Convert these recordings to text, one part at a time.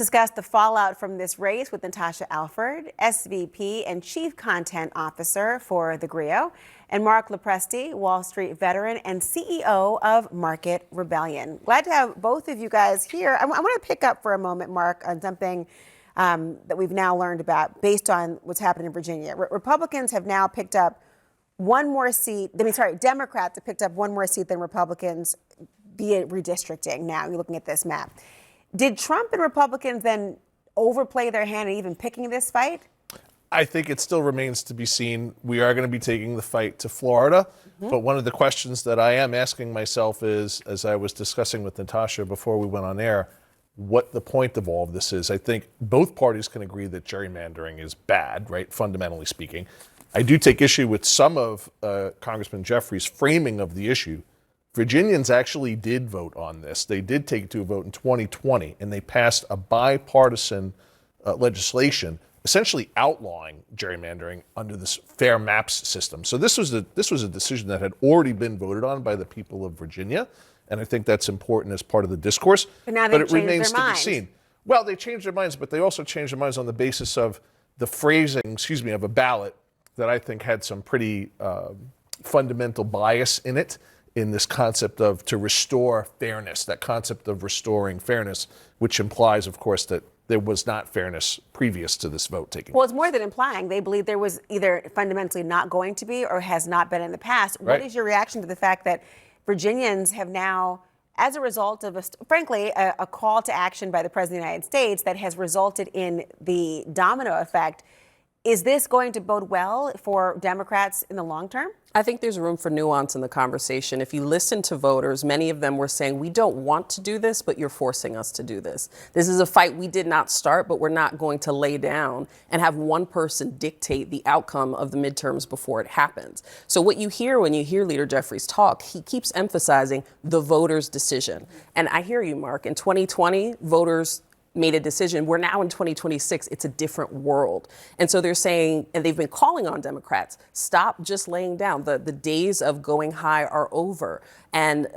Discuss the fallout from this race with Natasha Alford, SVP and Chief Content Officer for TheGrio, and Marc LoPresti, Wall Street veteran and CEO of Market Rebellion. Glad to have both of you guys here. I want to pick up for a moment, Marc, on something that we've now learned about based on what's happened in Virginia. Republicans have now picked up one more seat. Democrats have picked up one more seat than Republicans via redistricting. Now you're looking at this map. Did Trump and Republicans then overplay their hand in even picking this fight? I think it still remains to be seen. We are going to be taking the fight to Florida. But one of the questions that I am asking myself is, as I was discussing with Natasha before we went on air, what the point of all of this is. I think both parties can agree that gerrymandering is bad, right, fundamentally speaking. I do take issue with some of Congressman Jeffries' framing of the issue. Virginians actually did vote on this. They did take it to a vote in 2020, and they passed a bipartisan legislation essentially outlawing gerrymandering under this fair maps system. So this was a decision that had already been voted on by the people of Virginia, and I think that's important as part of the discourse. But now it remains to be seen. Well, they changed their minds, but they also changed their minds on the basis of the phrasing, of a ballot that I think had some pretty fundamental bias in it, in this concept of to restore fairness, that concept of restoring fairness, which implies, of course, that there was not fairness previous to this vote taking place. Well, it's more than implying. They believe there was either fundamentally not going to be or has not been in the past. Right. What is your reaction to the fact that Virginians have now, as a result of, frankly, a call to action by the President of the United States that has resulted in the domino effect, is this going to bode well for Democrats in the long term? I think there's room for nuance in the conversation. If you listen to voters, many of them were saying, we don't want to do this, but you're forcing us to do this. This is a fight we did not start, but we're not going to lay down and have one person dictate the outcome of the midterms before it happens. So what you hear when you hear Leader Jeffries talk, he keeps emphasizing the voters' decision. And I hear you, Marc. In 2020, voters made a decision. We're now in 2026. It's a different world. And so they're saying, and they've been calling on Democrats, stop just laying down. The days of going high are over. And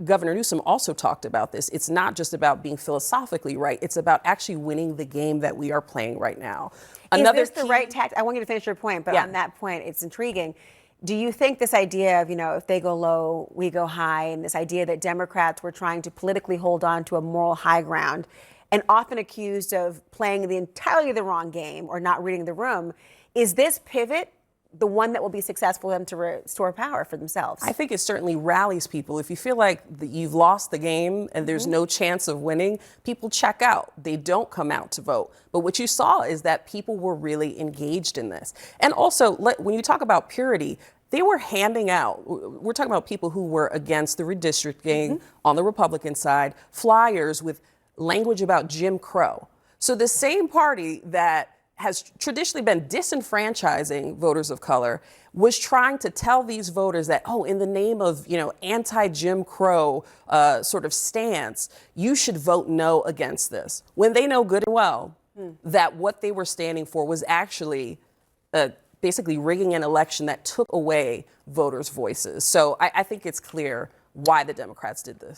Governor Newsom also talked about this. It's not just about being philosophically right. It's about actually winning the game that we are playing right now. Is this the right tactic? I want you to finish your point, but on that point, it's intriguing. Do you think this idea of, if they go low, we go high, and this idea that Democrats were trying to politically hold on to a moral high ground and often accused of playing the entirely the wrong game or not reading the room, is this pivot the one that will be successful for them to restore power for themselves? I think it certainly rallies people. If you feel like you've lost the game and there's no chance of winning, people check out. They don't come out to vote. But what you saw is that people were really engaged in this. And also, when you talk about purity, they were handing out, we're talking about people who were against the redistricting on the Republican side, flyers with language about Jim Crow. So the same party that has traditionally been disenfranchising voters of color was trying to tell these voters that, in the name of, anti-Jim Crow sort of stance, you should vote no against this. When they know good and well that what they were standing for was actually basically rigging an election that took away voters' voices. So I think it's clear why the Democrats did this.